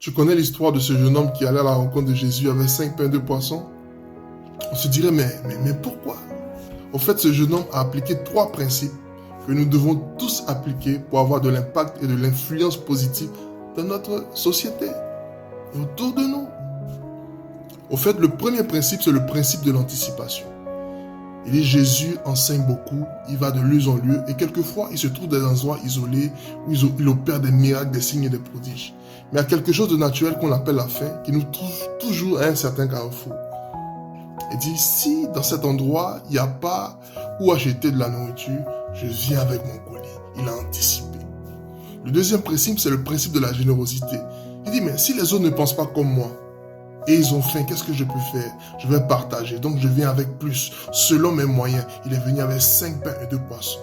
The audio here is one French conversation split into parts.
Tu connais l'histoire de ce jeune homme qui allait à la rencontre de Jésus avec 5 pains et 2 poissons? On se dirait, mais pourquoi? En fait, ce jeune homme a appliqué 3 principes que nous devons tous appliquer pour avoir de l'impact et de l'influence positive dans notre société et autour de nous. Au fait, le premier principe, c'est le principe de l'anticipation. Il dit Jésus enseigne beaucoup, il va de lieu en lieu et quelquefois il se trouve dans des endroits isolés où il opère des miracles, des signes et des prodiges. Mais il y a quelque chose de naturel qu'on appelle la faim qui nous trouve toujours à un certain carrefour. Il dit si dans cet endroit il n'y a pas où acheter de la nourriture, je viens avec mon colis. Il a anticipé. Le deuxième principe, c'est le principe de la générosité. Il dit mais si les autres ne pensent pas comme moi, et ils ont faim, qu'est-ce que je peux faire? Je vais partager. Donc je viens avec plus, selon mes moyens. Il est venu avec 5 pains et 2 poissons.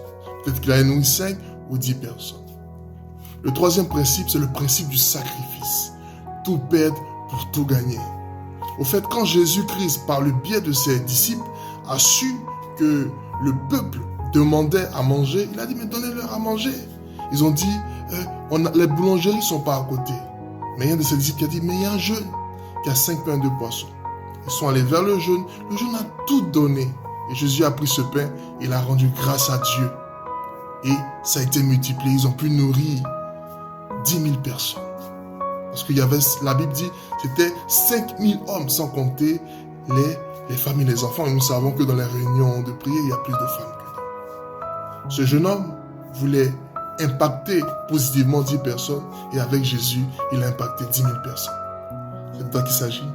Peut-être qu'il a nourri 5 ou 10 personnes. Le troisième principe, c'est le principe du sacrifice. Tout perdre pour tout gagner. Au fait, quand Jésus-Christ, par le biais de ses disciples, a su que le peuple demandait à manger, il a dit, mais donnez-leur à manger. Ils ont dit, les boulangeries ne sont pas à côté. Mais il y a un de ses disciples qui a dit, mais il y a un jeune qui a 5 pains et 2 poissons. Ils sont allés vers le jeune a tout donné. Et Jésus a pris ce pain, il a rendu grâce à Dieu. Et ça a été multiplié, ils ont pu nourrir 10 000 personnes. Parce qu'il y avait, la Bible dit, c'était 5 000 hommes, sans compter les familles, les enfants. Et nous savons que dans les réunions de prière, il y a plus de femmes que d'hommes. Ce jeune homme voulait impacter positivement 10 personnes. Et avec Jésus, il a impacté 10 000 personnes. C'est de toi qu'il s'agit.